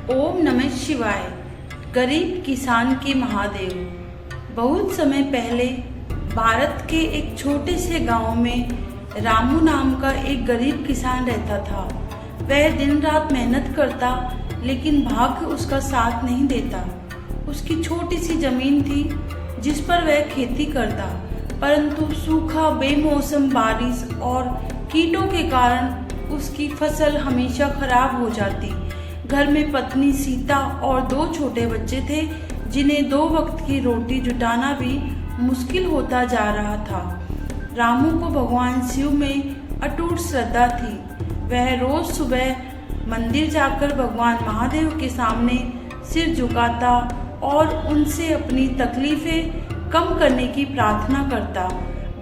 ओम नमः शिवाय। गरीब किसान के महादेव। बहुत समय पहले भारत के एक छोटे से गांव में रामू नाम का एक गरीब किसान रहता था। वह दिन रात मेहनत करता, लेकिन भाग्य उसका साथ नहीं देता। उसकी छोटी सी जमीन थी जिस पर वह खेती करता, परंतु सूखा, बेमौसम बारिश और कीटों के कारण उसकी फसल हमेशा खराब हो जाती। घर में पत्नी सीता और 2 छोटे बच्चे थे, जिन्हें 2 वक्त की रोटी जुटाना भी मुश्किल होता जा रहा था। रामू को भगवान शिव में अटूट श्रद्धा थी। वह रोज सुबह मंदिर जाकर भगवान महादेव के सामने सिर झुकाता और उनसे अपनी तकलीफें कम करने की प्रार्थना करता।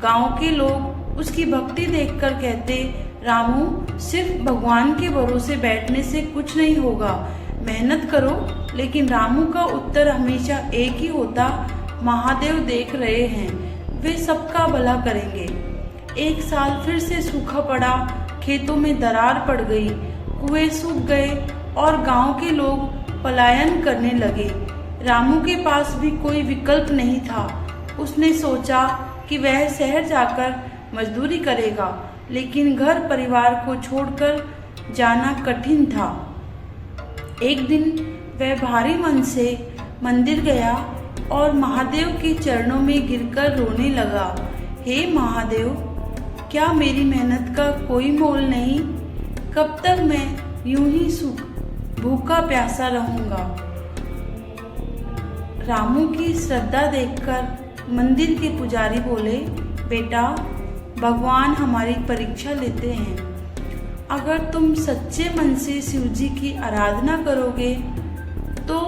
गांव के लोग उसकी भक्ति देखकर कहते, रामू, सिर्फ भगवान के भरोसे बैठने से कुछ नहीं होगा, मेहनत करो। लेकिन रामू का उत्तर हमेशा एक ही होता, महादेव देख रहे हैं, वे सबका भला करेंगे। एक साल फिर से सूखा पड़ा, खेतों में दरार पड़ गई, कुएं सूख गए और गांव के लोग पलायन करने लगे। रामू के पास भी कोई विकल्प नहीं था। उसने सोचा कि वह शहर जाकर मजदूरी करेगा, लेकिन घर परिवार को छोड़कर जाना कठिन था। एक दिन वह भारी मन से मंदिर गया और महादेव के चरणों में गिरकर रोने लगा। हे महादेव, क्या मेरी मेहनत का कोई मोल नहीं? कब तक मैं यूं ही भूखा प्यासा रहूंगा? रामू की श्रद्धा देखकर मंदिर के पुजारी बोले, बेटा, भगवान हमारी परीक्षा लेते हैं। अगर तुम सच्चे मन से शिव जी की आराधना करोगे तो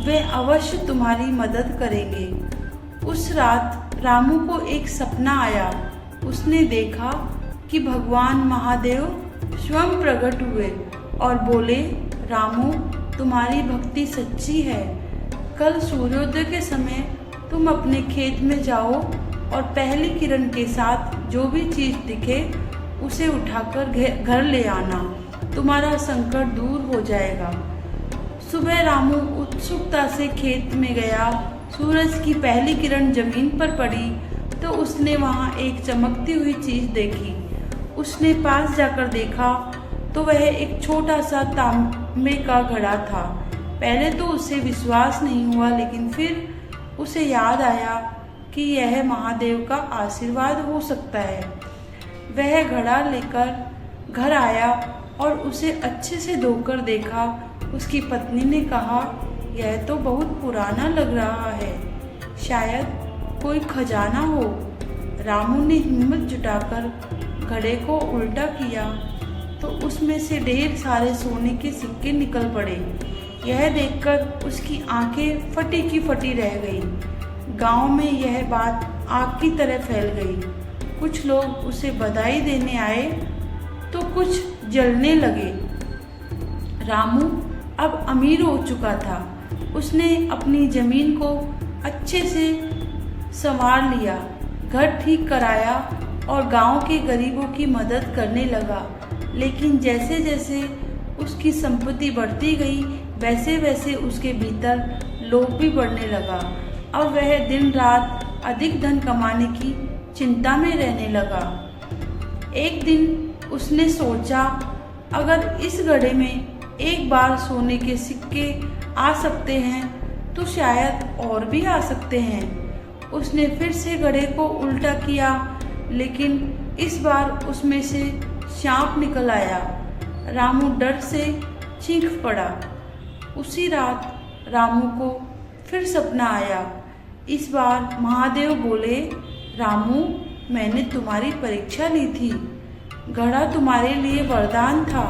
वे अवश्य तुम्हारी मदद करेंगे। उस रात रामू को एक सपना आया। उसने देखा कि भगवान महादेव स्वयं प्रकट हुए और बोले, रामू, तुम्हारी भक्ति सच्ची है। कल सूर्योदय के समय तुम अपने खेत में जाओ और पहली किरण के साथ जो भी चीज दिखे उसे उठाकर घर ले आना। तुम्हारा संकट दूर हो जाएगा। सुबह रामू उत्सुकता से खेत में गया। सूरज की पहली किरण जमीन पर पड़ी तो उसने वहां एक चमकती हुई चीज देखी। उसने पास जाकर देखा तो वह एक छोटा सा तांबे का घड़ा था। पहले तो उसे विश्वास नहीं हुआ, लेकिन फिर उसे याद आया कि यह महादेव का आशीर्वाद हो सकता है। वह घड़ा लेकर घर आया और उसे अच्छे से धोकर देखा। उसकी पत्नी ने कहा, यह तो बहुत पुराना लग रहा है, शायद कोई खजाना हो। रामू ने हिम्मत जुटाकर घड़े को उल्टा किया तो उसमें से ढेर सारे सोने के सिक्के निकल पड़े। यह देखकर उसकी आंखें फटी की फटी रह गई। गांव में यह बात आग की तरह फैल गई। कुछ लोग उसे बधाई देने आए तो कुछ जलने लगे। रामू अब अमीर हो चुका था। उसने अपनी जमीन को अच्छे से संवार लिया, घर ठीक कराया और गांव के गरीबों की मदद करने लगा। लेकिन जैसे जैसे उसकी संपत्ति बढ़ती गई, वैसे वैसे उसके भीतर लोभ भी बढ़ने लगा। अब वह दिन रात अधिक धन कमाने की चिंता में रहने लगा। एक दिन उसने सोचा, अगर इस घड़े में एक बार सोने के सिक्के आ सकते हैं तो शायद और भी आ सकते हैं। उसने फिर से घड़े को उल्टा किया, लेकिन इस बार उसमें से सांप निकल आया। रामू डर से चीख पड़ा। उसी रात रामू को फिर सपना आया। इस बार महादेव बोले, रामू, मैंने तुम्हारी परीक्षा ली थी। घड़ा तुम्हारे लिए वरदान था,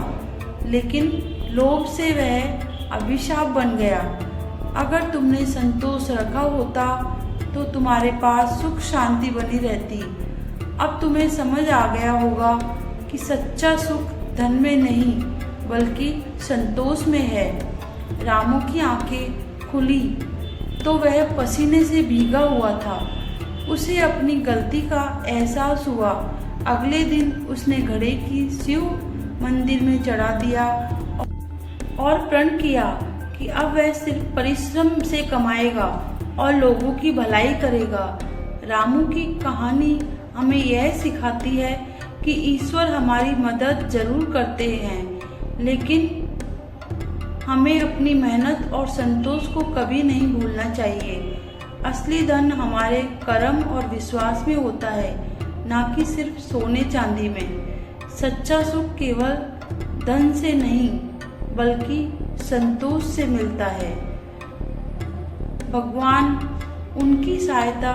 लेकिन लोभ से वह अभिशाप बन गया। अगर तुमने संतोष रखा होता तो तुम्हारे पास सुख शांति बनी रहती। अब तुम्हें समझ आ गया होगा कि सच्चा सुख धन में नहीं बल्कि संतोष में है। रामू की आंखें खुली तो वह पसीने से भीगा हुआ था। उसे अपनी गलती का एहसास हुआ। अगले दिन उसने घड़े की शिव मंदिर में चढ़ा दिया और प्रण किया कि अब वह सिर्फ परिश्रम से कमाएगा और लोगों की भलाई करेगा। रामू की कहानी हमें यह सिखाती है कि ईश्वर हमारी मदद जरूर करते हैं, लेकिन हमें अपनी मेहनत और संतोष को कभी नहीं भूलना चाहिए। असली धन हमारे कर्म और विश्वास में होता है, ना कि सिर्फ सोने चांदी में। सच्चा सुख केवल धन से नहीं बल्कि संतोष से मिलता है। भगवान उनकी सहायता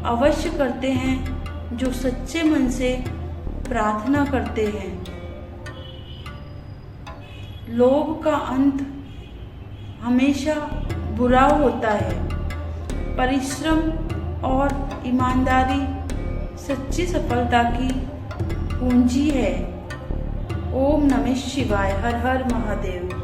अवश्य करते हैं जो सच्चे मन से प्रार्थना करते हैं। लोभ का अंत हमेशा बुरा होता है। परिश्रम और ईमानदारी सच्ची सफलता की पूंजी है। ओम नमः शिवाय। हर हर महादेव।